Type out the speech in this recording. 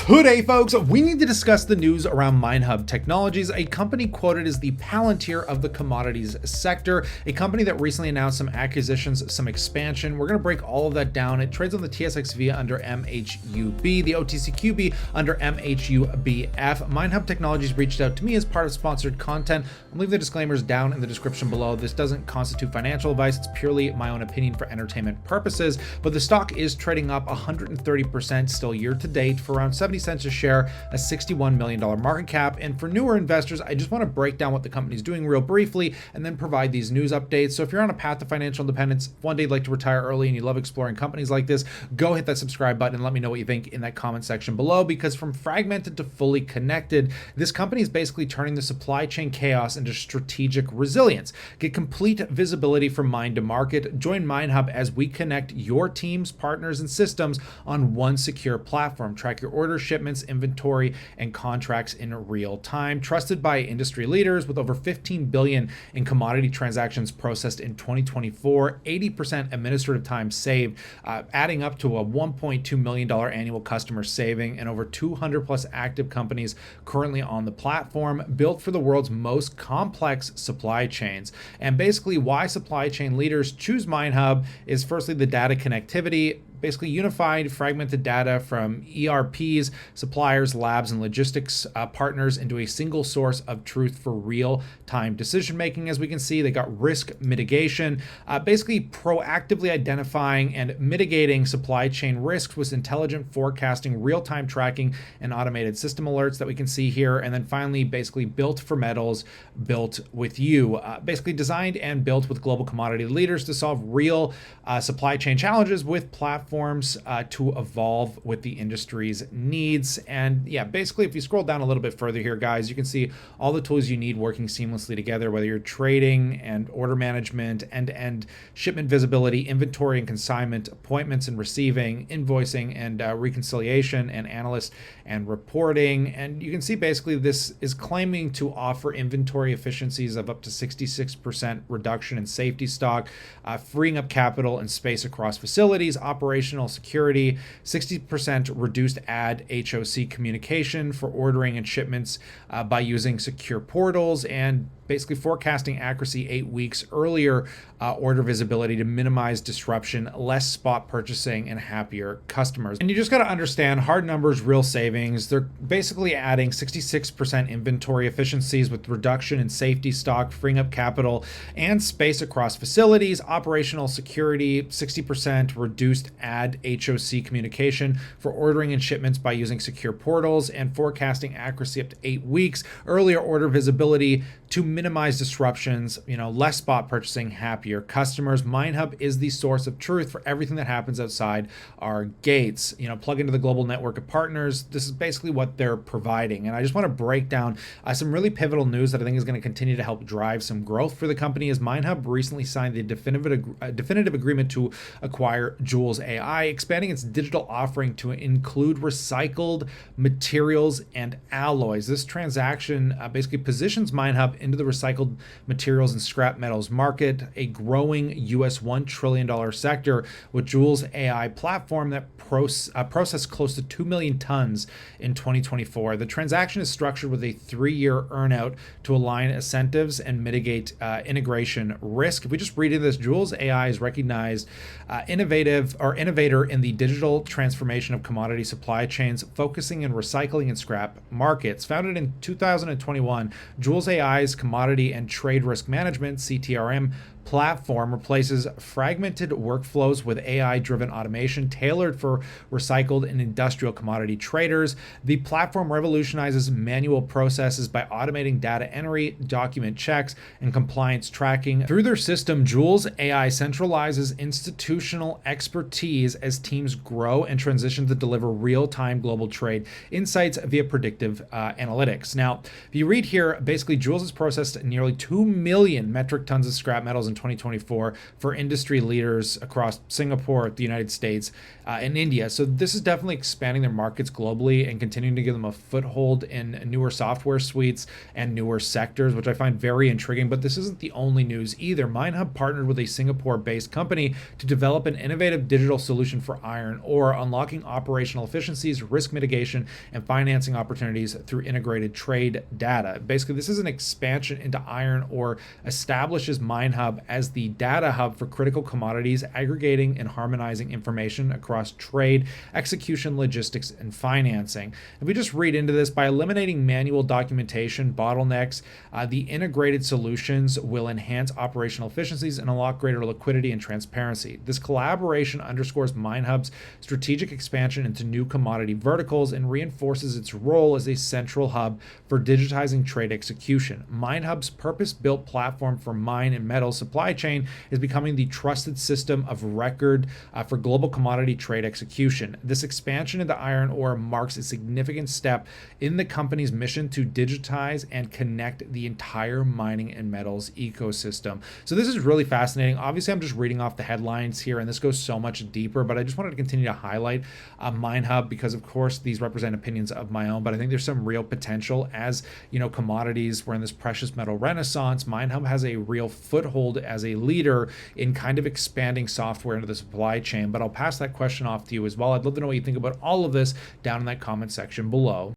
Today, folks, we need to discuss the news around MineHub Technologies, a company quoted as the Palantir of the commodities sector, a company that recently announced some acquisitions, some expansion. We're going to break all of that down. It trades on the TSXV under MHUB, the OTCQB under MHUBF. MineHub Technologies reached out to me as part of sponsored content. I'll leave the disclaimers down in the description below. This doesn't constitute financial advice. It's purely my own opinion for entertainment purposes, but the stock is trading up 130% still year to date for around 70 cents a share, a $61 million market cap. And for newer investors, I just want to break down what the company's doing real briefly and then provide these news updates. So if you're on a path to financial independence, one day you'd like to retire early and you love exploring companies like this, go hit that subscribe button and let me know what you think in that comment section below, because from fragmented to fully connected, this company is basically turning the supply chain chaos into strategic resilience. Get complete visibility from mine to market. Join MineHub as we connect your teams, partners, and systems on one secure platform. Track your orders, shipments, inventory, and contracts in real time. Trusted by industry leaders with over 15 billion in commodity transactions processed in 2024, 80% administrative time saved, adding up to a $1.2 million annual customer saving, and over 200 plus active companies currently on the platform, built for the world's most complex supply chains. And basically why supply chain leaders choose MineHub is firstly the data connectivity, basically unified fragmented data from ERPs, suppliers, labs, and logistics partners into a single source of truth for real-time decision-making. As we can see, they got risk mitigation, basically proactively identifying and mitigating supply chain risks with intelligent forecasting, real-time tracking, and automated system alerts that we can see here. And then finally, basically built for metals, built with you, basically designed and built with global commodity leaders to solve real supply chain challenges with platforms to evolve with the industry's needs. And yeah, basically, if you scroll down a little bit further here, guys, you can see all the tools you need working seamlessly together, whether you're trading and order management, end-to-end shipment visibility, inventory and consignment, appointments and receiving, invoicing and reconciliation, and analyst and reporting. And you can see basically this is claiming to offer inventory efficiencies of up to 66% reduction in safety stock, freeing up capital and space across facilities, operational security, 60% reduced ad HOC communication for ordering and shipments by using secure portals, and basically forecasting accuracy 8 weeks earlier, order visibility to minimize disruption, less spot purchasing, and happier customers. And you just got to understand hard numbers, real savings. They're basically adding 66% inventory efficiencies with reduction in safety stock, freeing up capital and space across facilities, operational security, 60% reduced ad HOC communication for ordering and shipments by using secure portals, and forecasting accuracy up to 8 weeks, earlier order visibility to minimize disruptions, less spot purchasing, happier customers. MineHub is the source of truth for everything that happens outside our gates. Plug into the global network of partners. This is basically what they're providing. And I just want to break down some really pivotal news that I think is going to continue to help drive some growth for the company. As MineHub recently signed the definitive agreement to acquire Jules AI, expanding its digital offering to include recycled materials and alloys. This transaction basically positions MineHub into the recycled materials and scrap metals market, a growing US $1 trillion sector, with Jules AI platform that processed close to 2 million tons in 2024. The transaction is structured with a 3-year earnout to align incentives and mitigate integration risk. If we just read into this, Jules AI is recognized innovator in the digital transformation of commodity supply chains, focusing in recycling and scrap markets. Founded in 2021, Jules AI's commodity and trade risk management (CTRM) platform replaces fragmented workflows with AI-driven automation tailored for recycled and industrial commodity traders. The platform revolutionizes manual processes by automating data entry, document checks, and compliance tracking. Through their system, Jules AI centralizes institutional expertise as teams grow and transition to deliver real-time global trade insights via predictive analytics. Now, if you read here, basically Jules has processed nearly 2 million metric tons of scrap metals in in 2024 for industry leaders across Singapore, the United States, and India. So this is definitely expanding their markets globally and continuing to give them a foothold in newer software suites and newer sectors, which I find very intriguing. But this isn't the only news either. MineHub partnered with a Singapore-based company to develop an innovative digital solution for iron ore, unlocking operational efficiencies, risk mitigation, and financing opportunities through integrated trade data. Basically, this is an expansion into iron ore, establishes MineHub as the data hub for critical commodities, aggregating and harmonizing information across trade, execution, logistics, and financing. If we just read into this, by eliminating manual documentation bottlenecks, the integrated solutions will enhance operational efficiencies and unlock greater liquidity and transparency. This collaboration underscores MineHub's strategic expansion into new commodity verticals and reinforces its role as a central hub for digitizing trade execution. MineHub's purpose-built platform for mine and metal supply chain is becoming the trusted system of record for global commodity trade execution. This expansion into iron ore marks a significant step in the company's mission to digitize and connect the entire mining and metals ecosystem. So this is really fascinating. Obviously, I'm just reading off the headlines here, and this goes so much deeper, but I just wanted to continue to highlight MineHub because, of course, these represent opinions of my own, but I think there's some real potential as, commodities, we're in this precious metal renaissance. MineHub has a real foothold as a leader in kind of expanding software into the supply chain, but I'll pass that question off to you as well. I'd love to know what you think about all of this down in that comment section below.